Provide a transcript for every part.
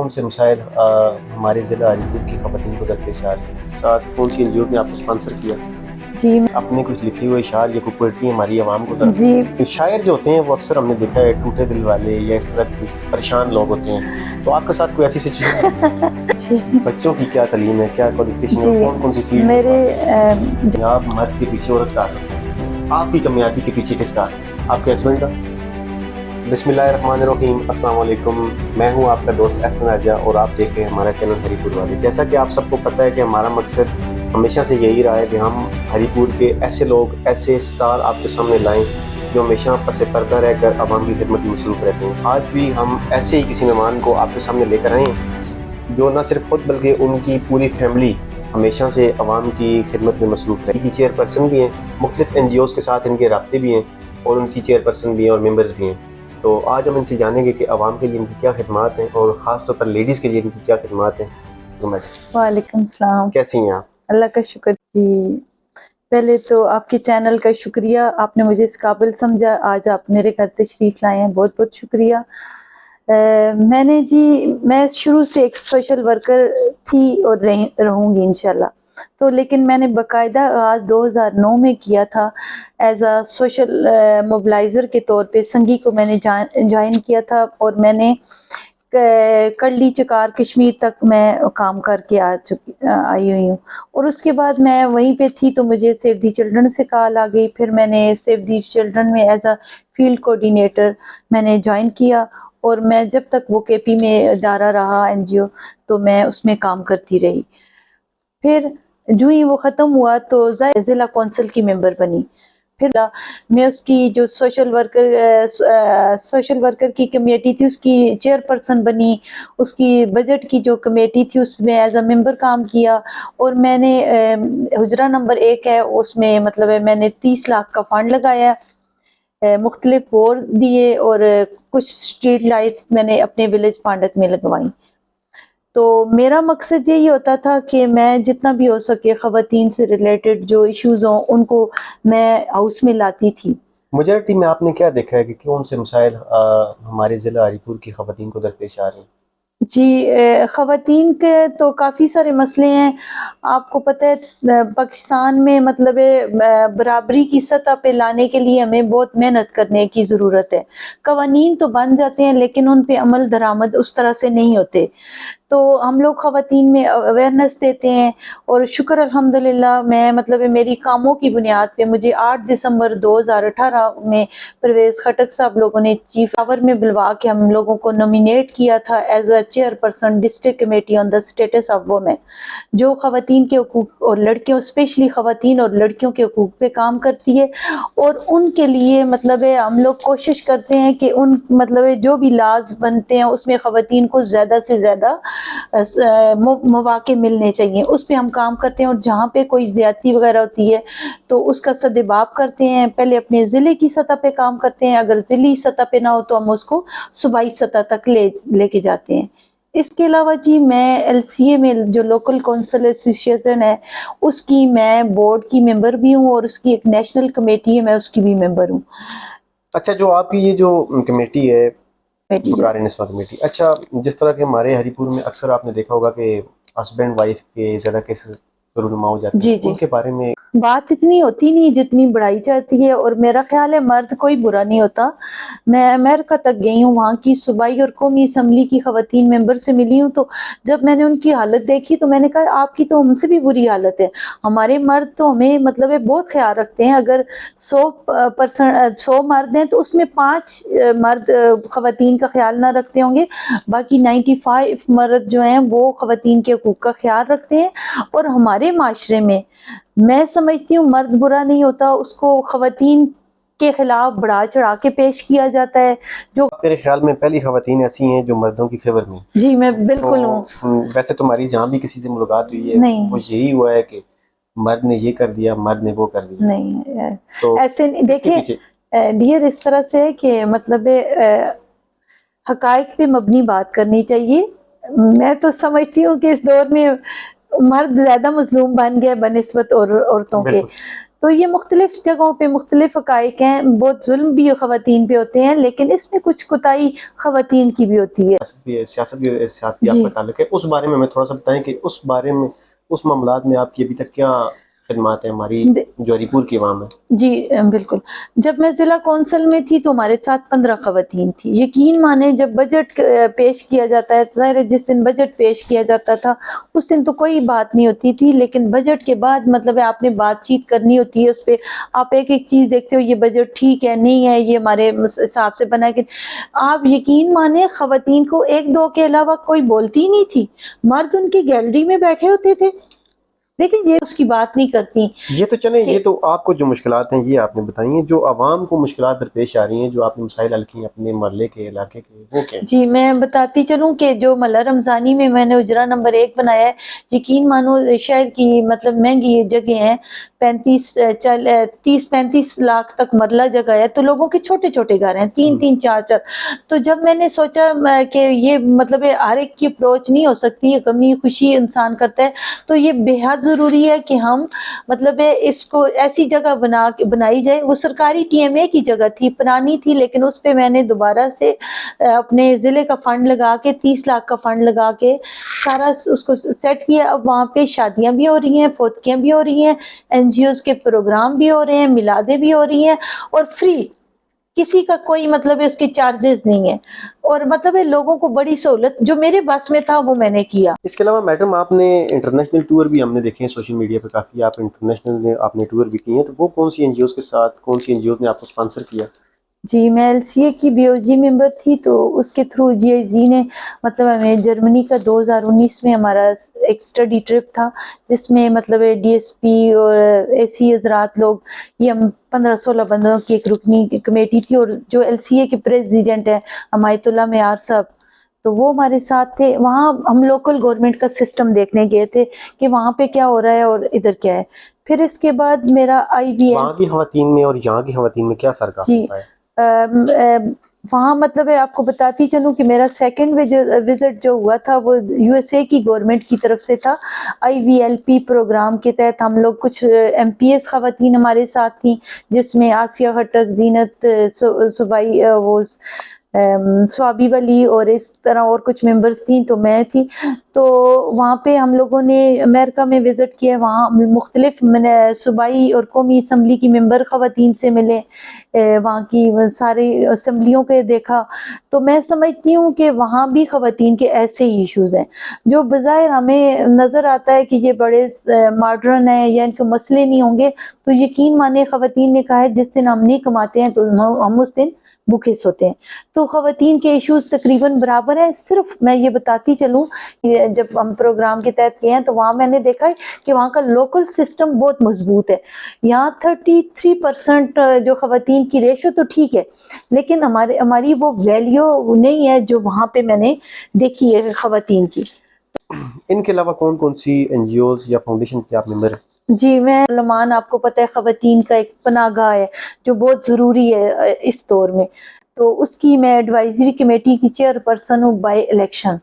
کون سے مسائل ہمارے ضلع ہری پور کی خواتین کو درپیش آ رہے ہیں؟ ساتھ کون سی NGO نے آپ کو اسپانسر کیا؟ جی اپنے کچھ لکھے ہوئے اشعار یا کوئی پوئٹری ہماری عوام کو جی شاعر جو ہوتے ہیں وہ اکثر ہم نے دیکھا ہے ٹوٹے دل والے یا اس طرح کے کچھ پریشان لوگ ہوتے ہیں، تو آپ کے ساتھ کوئی ایسی سچویشن جی بچوں کی کیا تعلیم ہے، کیا کوالیفکیشن ہے اور جی کون سی فیلڈ میرے میں آپ مرد کے پیچھے عورت کا ہاتھ ہوتا ہے، آپ کی کامیابی کے پیچھے کس کا ہاتھ ہے؟ آپ کے ہسبینڈ کا؟ بسم اللہ الرحمن الرحیم، السلام علیکم، میں ہوں آپ کا دوست احسن راجہ اور آپ دیکھ رہے ہیں ہمارا چینل ہری پور والے۔ جیسا کہ آپ سب کو پتہ ہے کہ ہمارا مقصد ہمیشہ سے یہی رہا ہے کہ ہم ہری پور کے ایسے لوگ، ایسے سٹار آپ کے سامنے لائیں جو ہمیشہ پس پردہ رہ کر عوام کی خدمت میں مصروف رہتے ہیں۔ آج بھی ہم ایسے ہی کسی مہمان کو آپ کے سامنے لے کر آئے ہیں جو نہ صرف خود بلکہ ان کی پوری فیملی ہمیشہ سے عوام کی خدمت میں مصروف رہی۔ ان کی چیئر پرسن بھی ہیں، مختلف NGOs کے ساتھ ان کے رابطے بھی ہیں اور ان کی چیئر پرسن بھی ہیں اور ممبرز بھی ہیں۔ تو آج ہم ان سے جانیں گے کہ عوام کے لیے ان کی کیا خدمات ہیں اور خاص طور پر لیڈیز کے لیے ان کی کیا خدمات ہیں۔ وعلیکم السلام، کیسی ہیں آپ؟ اللہ کا شکر جی۔ پہلے تو آپ کے چینل کا شکریہ، آپ نے مجھے اس قابل سمجھا، آج آپ میرے گھر تشریف لائے ہیں، بہت بہت شکریہ۔ میں شروع سے ایک سوشل ورکر تھی اور رہوں گی انشاءاللہ، تو لیکن میں نے باقاعدہ آغاز 2009 میں کیا تھا ایز اے سوشل موبلائزر کے طور پہ۔ سنگی کو میں نے جوائن کیا تھا اور میں نے کڑلی چکار کشمیر تک میں کام کر کے آئی ہوئی ہوں، اور اس کے بعد میں وہیں پہ تھی تو مجھے سیو دی چلڈرن سے کال آ گئی، پھر میں نے سیو دی چلڈرن میں ایز اے فیلڈ کوآرڈینیٹر میں نے جوائن کیا، اور میں جب تک وہ KP میں ادارہ رہا NGO تو میں اس میں کام کرتی رہی۔ پھر جو ہی وہ ختم ہوا تو ضلع کونسل کی ممبر بنی، پھر میں اس کی جو سوشل ورکر کی کمیٹی تھی اس کی چیئر پرسن بنی، اس کی بجٹ کی جو کمیٹی تھی اس میں ایز اے ممبر کام کیا، اور میں نے حجرہ نمبر 1 ہے اس میں مطلب ہے میں نے 30 لاکھ کا فنڈ لگایا، مختلف بور دیے اور کچھ اسٹریٹ لائٹس میں نے اپنے ولیج پانڈک میں لگوائیں۔ تو میرا مقصد یہی ہوتا تھا کہ میں جتنا بھی ہو سکے خواتین سے ریلیٹڈ جو ایشوز ہوں ان کو میں ہاؤس میں لاتی تھی۔ میجورٹی میں آپ نے کیا دیکھا ہے کہ کون سے مسائل ہمارے ضلع ہری پور کی خواتین کو درپیش آ رہے ہیں؟ جی خواتین کے تو کافی سارے مسئلے ہیں، آپ کو پتہ ہے پاکستان میں مطلب برابری کی سطح پہ لانے کے لیے ہمیں بہت محنت کرنے کی ضرورت ہے۔ قوانین تو بن جاتے ہیں لیکن ان پہ عمل درآمد اس طرح سے نہیں ہوتے، تو ہم لوگ خواتین میں اویئرنیس دیتے ہیں، اور شکر الحمدللہ میں مطلب میری کاموں کی بنیاد پہ مجھے 8 دسمبر 2018 میں پرویز خٹک صاحب لوگوں نے چیف آور میں بلوا کے ہم لوگوں کو نومینیٹ کیا تھا as a chairperson district committee on the status of women, جو خواتین کے حقوق اور لڑکیوں اسپیشلی خواتین اور لڑکیوں کے حقوق پہ کام کرتی ہے، اور ان کے لیے مطلب ہم لوگ کوشش کرتے ہیں کہ ان مطلب جو بھی لاز بنتے ہیں اس میں خواتین کو زیادہ سے زیادہ مواقع ملنے چاہیے، اس پہ ہم کام کرتے ہیں، اور جہاں پہ کوئی زیادتی وغیرہ ہوتی ہے تو اس کا سدباب کرتے ہیں، پہلے اپنے ضلع کی سطح پہ کام کرتے ہیں، اگر ضلعی سطح پہ نہ ہو تو ہم اس کو صوبائی سطح تک لے کے جاتے ہیں۔ اس کے علاوہ جی میں LCA میں جو لوکل کونسل ایسوسیشن ہے اس کی میں بورڈ کی ممبر بھی ہوں، اور اس کی ایک نیشنل کمیٹی ہے میں اس کی بھی ممبر ہوں۔ اچھا، جو آپ کی یہ جو کمیٹی ہے بکار نسواں کمیٹی، اچھا جس طرح کہ ہمارے ہری پور میں اکثر آپ نے دیکھا ہوگا کہ ہسبینڈ وائف کے زیادہ کیسز رونما ہو جاتے ہیں، جی ان کے بارے میں بات اتنی ہوتی نہیں جتنی بڑھائی جاتی ہے، اور میرا خیال ہے مرد کوئی برا نہیں ہوتا۔ میں امریکہ تک گئی ہوں، وہاں کی صوبائی اور قومی اسمبلی کی خواتین ممبر سے ملی ہوں، تو جب میں نے ان کی حالت دیکھی تو میں نے کہا آپ کی تو ہم سے بھی بری حالت ہے، ہمارے مرد تو ہمیں مطلب بہت خیال رکھتے ہیں، اگر 100 مرد ہیں تو اس میں 5 مرد خواتین کا خیال نہ رکھتے ہوں گے، باقی 95 مرد جو ہیں وہ خواتین کے حقوق کا خیال رکھتے ہیں۔ اور ہمارے معاشرے میں سمجھتی ہوں مرد برا نہیں ہوتا، اس کو خواتین کے خلاف بڑھا چڑھا کے پیش کیا جاتا ہے، جو میرے خیال میں پہلی خواتین ایسی ہیں جو مردوں کی فیور میں۔ جی میں بالکل ہوں، ویسے تمہاری جہاں بھی کسی سے ملاقات ہوئی ہے نہیں وہ یہی ہوا ہے کہ مرد نے یہ کر دیا، مرد نے وہ کر دیا، نہیں تو ایسے نہیں۔ اس کے دیکھیں پیچھے ڈیئر اس طرح سے ہے کہ مطلب حقائق پہ مبنی بات کرنی چاہیے۔ میں تو سمجھتی ہوں کہ اس دور میں مرد زیادہ مظلوم بن گیا بنسبت عورتوں کے، بالکل تو یہ مختلف جگہوں پہ مختلف حقائق ہیں، بہت ظلم بھی خواتین پہ ہوتے ہیں، لیکن اس میں کچھ کوتاہی خواتین کی بھی ہوتی ہے۔ سیاست بھی آپ جی کا تعلق ہے، اس بارے میں ہمیں تھوڑا سا بتائیں کہ اس بارے میں، اس معاملات میں آپ کی ابھی تک کیا خدمات ہیں ہماری جو علی پور کی عوام ہے؟ جی بالکل، جب میں ضلع کونسل میں تھی تو ہمارے ساتھ 15 خواتین تھی۔ یقین مانیں جب بجٹ پیش کیا جاتا ہے، ظاہر ہے جس دن بجٹ پیش کیا جاتا تھا اس دن تو کوئی بات نہیں ہوتی تھی، لیکن بجٹ کے بعد مطلب ہے آپ نے بات چیت کرنی ہوتی ہے، اس پہ آپ ایک ایک چیز دیکھتے ہو، یہ بجٹ ٹھیک ہے نہیں ہے، یہ ہمارے حساب سے بنا ہے کہ آپ یقین مانیں خواتین کو ایک دو کے علاوہ کوئی بولتی ہی نہیں تھی، مرد ان کی گیلری میں بیٹھے ہوتے تھے، لیکن یہ اس کی بات نہیں کرتی۔ یہ تو چلیں، یہ تو آپ کو جو مشکلات ہیں یہ آپ نے بتائی ہیں، جو عوام کو مشکلات درپیش آ رہی ہیں، جو آپ نے مسائل حل کی ہیں اپنے محلے کے، علاقے کے، وہ کیا ہیں؟ جی میں بتاتی چلوں کہ جو ملا رمضانی میں نے اجرا نمبر 1 بنایا ہے، یقین مانو شہر کی مطلب مہنگی یہ جگہ ہیں، 30-35 لاکھ تک مرلہ جگہ ہے، تو لوگوں کے چھوٹے چھوٹے گھر ہیں، 3-3 4-4۔ تو جب میں نے سوچا کہ یہ مطلب ہر ایک کی اپروچ نہیں ہو سکتی، یہ کمی خوشی انسان کرتا ہے، تو یہ بے حد ضروری ہے کہ ہم مطلب اس کو ایسی جگہ بنائی جائے۔ وہ سرکاری TMA کی جگہ تھی، پرانی تھی، لیکن اس پہ میں نے دوبارہ سے اپنے ضلع کا فنڈ لگا کے 30 لاکھ کا فنڈ لگا کے سارا اس کو سیٹ کیا۔ اب وہاں پہ شادیاں بھی ہو رہی ہیں، فوتکیاں بھی ہو رہی ہیں، NGOs کے پروگرام بھی ہو رہے ہیں، میلادیں بھی ہو رہی ہیں، اور فری، کسی کا کوئی مطلب اس کے چارجز نہیں ہے، اور مطلب لوگوں کو بڑی سہولت جو میرے بس میں تھا وہ میں نے کیا۔ اس کے علاوہ میڈم آپ نے انٹرنیشنل ٹور بھی ہم نے دیکھے ہیں سوشل میڈیا پہ، کافی آپ انٹرنیشنل آپ نے ٹور بھی کیے ہیں، تو وہ کون سی NGOs کے ساتھ، کون سی NGOs نے آپ کو اسپانسر کیا؟ جی میں LCA کی BOG ممبر تھی، تو اس کے تھرو GIZ نے مطلب ہمیں جرمنی کا 2019 میں ہمارا ایک اسٹڈی ٹرپ تھا، جس میں مطلب DSP اور AC حضرات لوگ، یہ ہم 15-16 بندوں کی ایک رکنی کمیٹی تھی، اور جو LCA کے پریزیڈنٹ ہیں حمایت اللہ معیار صاحب، تو وہ ہمارے ساتھ تھے۔ وہاں ہم لوکل گورنمنٹ کا سسٹم دیکھنے گئے تھے کہ وہاں پہ کیا ہو رہا ہے اور ادھر کیا ہے۔ پھر اس کے بعد میرا IVL، وہاں کی خواتین میں اور یہاں کی خواتین میں کیا فرق آپ جی نے پایا؟ وہاں مطلب آپ کو بتاتی چلوں کہ میرا سیکنڈ وزٹ جو ہوا تھا وہ USA کی گورنمنٹ کی طرف سے تھا۔ IVLP پروگرام کے تحت ہم لوگ کچھ MPS خواتین ہمارے ساتھ تھیں، جس میں آسیہ خٹک، زینت صوبائی، وہ سوابی ولی، اور اس طرح اور کچھ ممبرس تھیں، تو میں تھی۔ تو وہاں پہ ہم لوگوں نے امریکہ میں وزٹ کیا، وہاں مختلف صوبائی اور قومی اسمبلی کی ممبر خواتین سے ملے، وہاں کی ساری اسمبلیوں کے دیکھا۔ تو میں سمجھتی ہوں کہ وہاں بھی خواتین کے ایسے ہی ایشوز ہیں، جو بظاہر ہمیں نظر آتا ہے کہ یہ بڑے ماڈرن ہیں یا ان کے مسئلے نہیں ہوں گے، تو یقین مانے خواتین نے کہا ہے جس دن ہم نہیں کماتے ہیں تو ہم اس دن بھوکے سوتے ہیں۔ تو خواتین کے ایشوز تقریباً برابر ہیں۔ صرف میں یہ بتاتی چلوں کہ جب ہم پروگرام کے تحت گئے ہیں تو وہاں میں نے دیکھا ہے کہ وہاں کا لوکل سسٹم بہت مضبوط ہے۔ یہاں 33% جو خواتین کی ریشو تو ٹھیک ہے، لیکن ہماری وہ ویلیو نہیں ہے جو وہاں پہ میں نے دیکھی ہے خواتین کی۔ ان کے علاوہ کون کون سی NGOs یا فاؤنڈیشن کی آپ ممبر ہیں؟ جی میں پارلیمان، آپ کو پتہ ہے خواتین کا ایک پناہ گاہ ہے جو بہت ضروری ہے اس دور میں، تو اس کی میں ایڈوائزری کمیٹی کی چیئر پرسن ہوں بائی الیکشن۔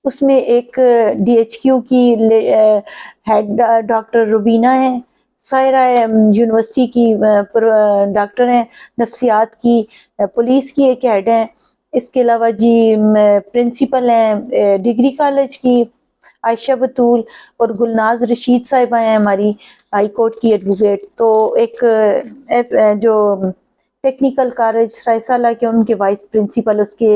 اس میں ایک DHQ کی ہیڈ ڈاکٹر روبینہ ہے، سائرہ یونیورسٹی کی ڈاکٹر ہیں نفسیات کی، پولیس کی ایک ہیڈ ہیں، اس کے علاوہ جی پرنسپل ہیں ڈگری کالج کی عائشہ بطول، اور گلناز رشید صاحبہ ہیں ہماری ہائی کورٹ کی ایڈوکیٹ۔ تو ایک جو ٹیکنیکل کالج سرائے کے ان کے وائس پرنسپل، اس کے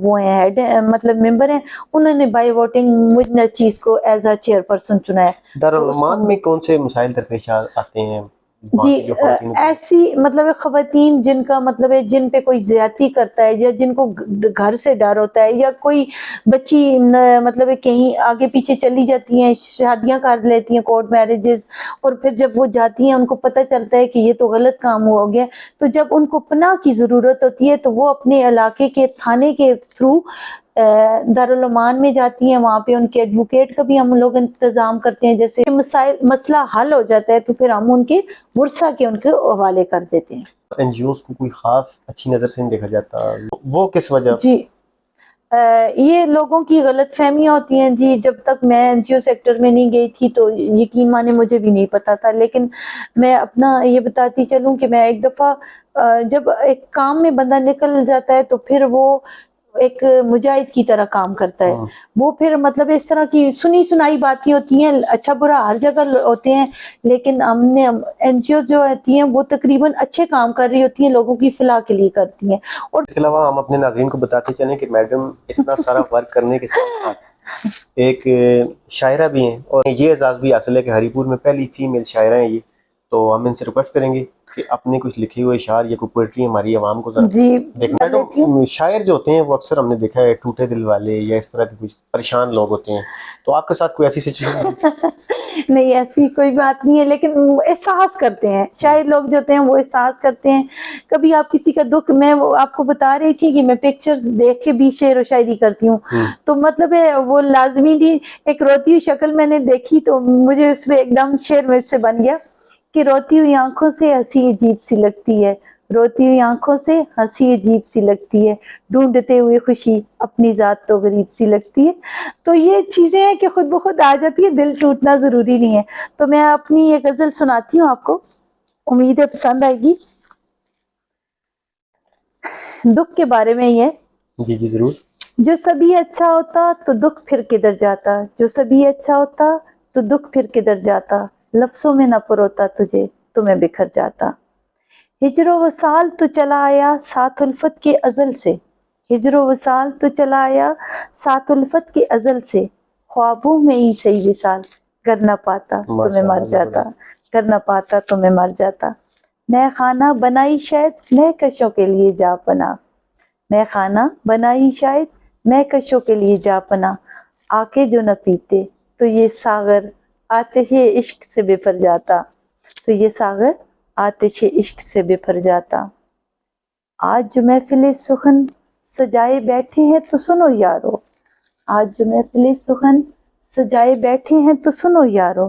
وہ ہیں ہیڈ مطلب ممبر ہیں، انہوں نے بائی ووٹنگ مجھ چیز کو ایز اے چیئر پرسن چنا ہے۔ دارالعلومان میں کون سے مسائل درپیش آتے ہیں وہاں جی کی جو خواتین؟ ایسی مطلب خواتین جن کا مطلب ہے جن پہ کوئی زیادتی کرتا ہے، یا جن کو گھر سے ڈر ہوتا ہے، یا کوئی بچی مطلب ہے کہیں آگے پیچھے چلی جاتی ہیں، شادیاں کر لیتی ہیں کورٹ میرجز، اور پھر جب وہ جاتی ہیں ان کو پتہ چلتا ہے کہ یہ تو غلط کام ہو گیا، تو جب ان کو پناہ کی ضرورت ہوتی ہے تو وہ اپنے علاقے کے تھانے کے تھرو دارالعلومان میں جاتی ہیں، وہاں پہ ان کے ایڈوکیٹ کا بھی ہم لوگ انتظام کرتے ہیں، جیسے مسئلہ حل ہو جاتا ہے تو پھر ہم ان کے ورثہ کے ان کے حوالے کر دیتے ہیں۔ NGOs کو کوئی خاص اچھی نظر سے نہیں دیکھا جاتا، وہ کس وجہ؟ جی یہ لوگوں کی غلط فہمیاں ہوتی ہیں جی. جب تک میں NGO سیکٹر میں نہیں گئی تھی تو یقین مانے مجھے بھی نہیں پتا تھا، لیکن میں اپنا یہ بتاتی چلوں کہ میں ایک دفعہ جب ایک کام میں بندہ نکل جاتا ہے تو پھر وہ ایک مجاہد کی طرح کام کرتا ہے. وہ پھر مطلب اس طرح کی سنی سنائی باتیں ہوتی ہیں، اچھا برا ہر جگہ ہوتے ہیں، لیکن ہم نے NGO جو ہوتی ہیں وہ تقریباً اچھے کام کر رہی ہوتی ہیں، لوگوں کی فلاح کے لیے کرتی ہیں. اور اس کے علاوہ ہم اپنے ناظرین کو بتاتے چلیں کہ میڈم اتنا سارا ورک کرنے کے ساتھ ساتھ ایک شاعرہ بھی ہیں، اور یہ اعزاز بھی حاصل ہے کہ ہری پور میں پہلی فیمیل شاعرہ ہیں یہ. تو ہم ان سے ریکویسٹ کریں گے کہ اپنے کچھ لکھے ہوئے اشعار یا کوئی پوئٹری ہماری عوام کو ذرا جی دیکھیں. کر لیتی ہوں. میڈم شاعر جو ہوتے ہیں وہ اکثر ہم نے دیکھا ہے ٹوٹے دل والے یا اس طرح کے کچھ پریشان لوگ ہوتے ہیں، تو آپ کے ساتھ کوئی ایسی سچویشن؟ نہیں ایسی کوئی بات نہیں ہے، لیکن احساس کرتے ہیں شاعر لوگ جو ہوتے ہیں، وہ احساس کرتے ہیں. کبھی آپ کسی کا دکھ، میں آپ کو بتا رہی تھی کہ میں پکچرز دیکھ کے بھی شعر و شاعری کرتی ہوں، تو مطلب ہے وہ لازمی نہیں. ایک روتی ہوئی شکل میں نے دیکھی تو مجھے اس میں ایک دم شعر مجھ سے بن گیا کہ روتی ہوئی آنکھوں سے ہنسی عجیب سی لگتی ہے، روتی ہوئی آنکھوں سے ہنسی عجیب سی لگتی ہے، ڈھونڈتے ہوئے خوشی اپنی ذات تو غریب سی لگتی ہے. تو یہ چیزیں ہیں کہ خود بخود آ جاتی ہے، دل ٹوٹنا ضروری نہیں ہے. تو میں اپنی یہ غزل سناتی ہوں آپ کو، امید ہے پسند آئے گی. دکھ کے بارے میں یہ، جی جی ضرور. جو سبھی اچھا ہوتا تو دکھ پھر کدھر جاتا، جو سبھی اچھا ہوتا تو دکھ پھر کدھر جاتا، لفظوں میں نہ پروتا تجھے تو میں بکھر جاتا. ہجر و وصال تو چلا آیا ساتھ الفت کے ازل سے، ہجر و وصال تو چلا آیا ساتھ الفت کے ازل سے، خوابوں میں ہی صحیح وصال گر نہ پاتا تو میں مر جاتا، گر نہ پاتا تو میں مر جاتا. میں خانہ بنائی شاید میں کشوں کے لیے جا پنا، میں خانہ بنائی شاید میں کشوں کے لیے جا پنا، آ کے جو نہ پیتے تو یہ ساغر آتش عشق سے بپھر جاتا، تو یہ ساغر آتش عشق سے بپھر جاتا. آج جو محفل سخن سجائے بیٹھے ہیں تو سنو یارو، آج جو محفل سخن سجائے بیٹھے ہیں تو سنو یارو،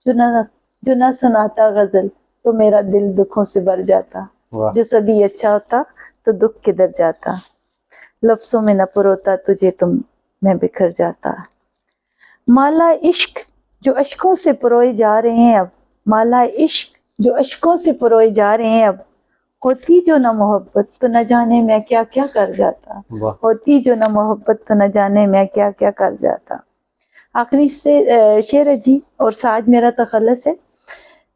جو نہ سناتا غزل تو میرا دل دکھوں سے بھر جاتا، جو سبھی اچھا ہوتا تو دکھ کدھر جاتا، لفظوں میں نہ پروتا تجھے تم میں بکھر جاتا. مالا عشق جو اشکوں سے پروئے جا رہے ہیں اب، مالا عشق جو اشکوں سے پروئے جا رہے ہیں اب، ہوتی جو نہ محبت تو نہ جانے میں کیا کیا کر جاتا، ہوتی جو نہ محبت تو نہ جانے میں کیا کیا کر جاتا. آخری سے شعر ہے جی، اور ساج میرا تخلص ہے.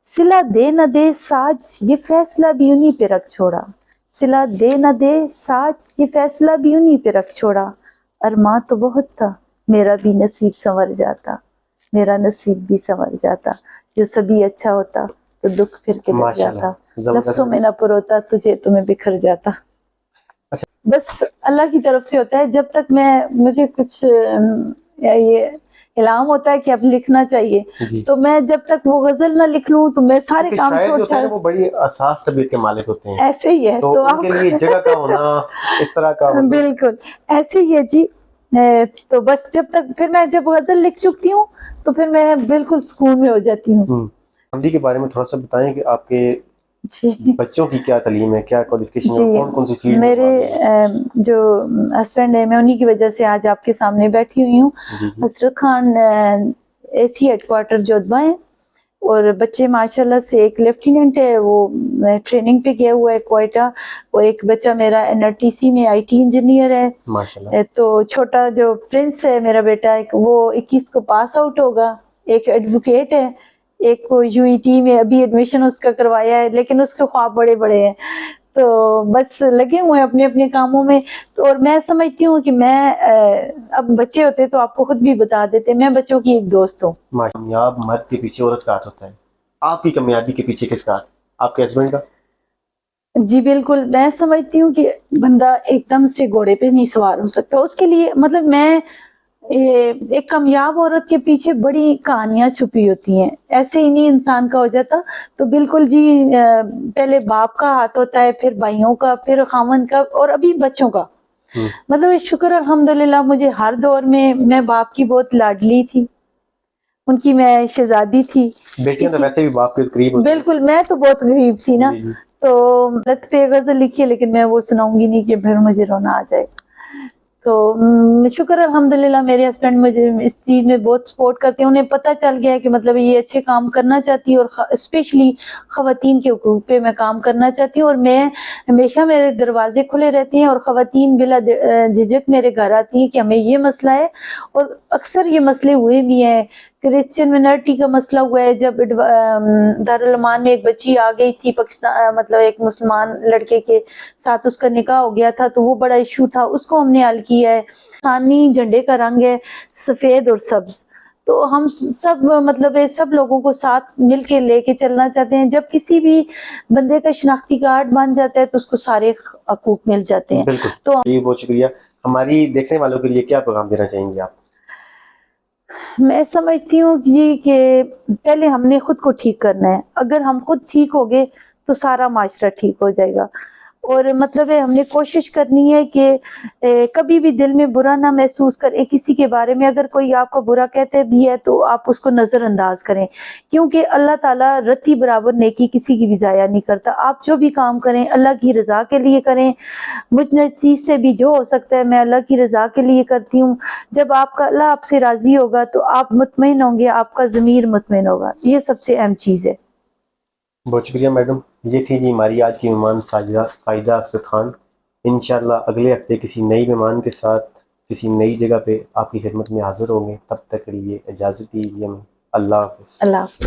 صلہ دے نہ دے ساج یہ فیصلہ بھی انہی پہ رکھ چھوڑا، صلہ دے نہ دے ساج یہ فیصلہ بھی انہی پہ رکھ چھوڑا، ارماں تو بہت تھا میرا بھی نصیب سنور جاتا، میرا نصیب بھی سنور جاتا، جو سبھی اچھا ہوتا تو دکھ پھر کے بچ جاتا، لفظوں میں نہ پروتا تجھے تو میں بکھر جاتا. بس اللہ کی طرف سے ہوتا ہے، جب تک مجھے کچھ یہ الہام ہوتا ہے کہ اب لکھنا چاہیے، تو میں جب تک وہ غزل نہ لکھ لوں تو میں سارے کام چھوڑ وہ بڑی حساس طبیعت کے مالک ہوتے ہیں، ایسے ہی ہے تو ان کے لیے جگہ کا ہونا اس طرح کا بالکل ایسے ہی ہے جی. تو بس جب تک پھر میں جب غزل لکھ چکتی ہوں تو پھر میں بالکل سکون میں ہو جاتی ہوں. حمدی کے بارے میں تھوڑا سا بتائیں کہ آپ کے بچوں کی کیا تعلیم ہے، کیا کوالیفیکیشن ہے، کون کون سی فیلڈ میں؟ میرے جو ہسبینڈ ہے، میں انہی کی وجہ سے آج آپ کے سامنے بیٹھی ہوئی ہوں. Hasrat Khan AC headquarter Jodha ہے، اور بچے ماشاءاللہ سے ایک لیفٹیننٹ ہے وہ ٹریننگ پہ گیا ہوا ہے کوئٹہ، اور ایک بچہ میرا NRTC میں IT انجینئر ہے ماشاءاللہ. تو چھوٹا جو پرنس ہے میرا بیٹا، وہ 21 کو پاس آؤٹ ہوگا، ایک ایڈوکیٹ ہے، ایک کو UET میں ابھی ایڈمیشن اس کا کروایا ہے، لیکن اس کے خواب بڑے بڑے ہیں. تو بس لگے ہوئے ہیں اپنے اپنے کاموں میں. تو اور میں سمجھتی ہوں کہ میں اب بچے ہوتے تو آپ کو خود بھی بتا دیتے، میں بچوں کی ایک دوست ہوں. کامیاب مرد کے پیچھے عورت کا ہاتھ ہوتا ہے، آپ کی کامیابی کے پیچھے کس کا ہاتھ؟ آپ کے ہسبینڈ کا؟ جی بالکل، میں سمجھتی ہوں کہ بندہ ایک دم سے گھوڑے پہ نہیں سوار ہو سکتا، اس کے لیے مطلب میں ایک کامیاب عورت کے پیچھے بڑی کہانیاں چھپی ہوتی ہیں، ایسے ہی نہیں انسان کا ہو جاتا. تو بالکل جی، پہلے باپ کا ہاتھ ہوتا ہے، پھر بھائیوں کا، پھر خاوند کا، اور ابھی بچوں کا. مطلب شکر الحمدللہ مجھے ہر دور میں باپ کی بہت لاڈلی تھی، ان کی میں شہزادی تھی. بیٹیاں تو ویسے بھی باپ کے قریب ہوتی ہیں. بالکل، میں تو بہت غریب تھی نا. تو لت پہ غزل لکھی ہے، لیکن میں وہ سناؤں گی نہیں کہ پھر مجھے رونا آ جائے. تو شکر الحمدللہ میرے ہسبینڈ مجھے اس چیز میں بہت سپورٹ کرتے ہیں. انہیں پتہ چل گیا ہے کہ مطلب یہ اچھے کام کرنا چاہتی ہے اور اسپیشلی خواتین کے حقوق پہ میں کام کرنا چاہتی ہوں, اور میں ہمیشہ میرے دروازے کھلے رہتے ہیں اور خواتین بلا جھجک میرے گھر آتی ہیں کہ ہمیں یہ مسئلہ ہے. اور اکثر یہ مسئلے ہوئے بھی ہیں. کرسچن منارٹی کا مسئلہ ہوا ہے جب دارالعمان میں ایک بچی آ گئی تھی پاکستان, مطلب ایک مسلمان لڑکے کے ساتھ اس کا نکاح ہو گیا تھا, تو وہ بڑا ایشو تھا, اس کو ہم نے حل کیا ہے. پاکستانی جھنڈے کا رنگ ہے سفید اور سبز, تو ہم سب مطلب سب لوگوں کو ساتھ مل کے لے کے چلنا چاہتے ہیں. جب کسی بھی بندے کا شناختی کارڈ بن جاتا ہے تو اس کو سارے حقوق مل جاتے ہیں. بالکل تو جی, بہت شکریہ. ہماری دیکھنے والوں کے لیے کیا پیغام دینا چاہیں گے آپ؟ میں سمجھتی ہوں جی کہ پہلے ہم نے خود کو ٹھیک کرنا ہے. اگر ہم خود ٹھیک ہو گئے تو سارا معاشرہ ٹھیک ہو جائے گا. اور مطلب ہے ہم نے کوشش کرنی ہے کہ کبھی بھی دل میں برا نہ محسوس کریں کسی کے بارے میں. اگر کوئی آپ کو برا کہتے بھی ہے تو آپ اس کو نظر انداز کریں, کیونکہ اللہ تعالیٰ رتی برابر نیکی کسی کی بھی ضائع نہیں کرتا. آپ جو بھی کام کریں اللہ کی رضا کے لیے کریں. مجھ چیز سے بھی جو ہو سکتا ہے میں اللہ کی رضا کے لیے کرتی ہوں. جب آپ کا اللہ آپ سے راضی ہوگا تو آپ مطمئن ہوں گے, آپ کا ضمیر مطمئن ہوگا. یہ سب سے اہم چیز ہے. بہت شکریہ میڈم. یہ تھی جی ہماری آج کی مہمان ساجدہ اسد خان. انشاءاللہ اگلے ہفتے کسی نئی مہمان کے ساتھ کسی نئی جگہ پہ آپ کی خدمت میں حاضر ہوں گے. تب تک کے لیے اجازت دیجیے ہمیں. اللہ حافظ. اللہ حافظ.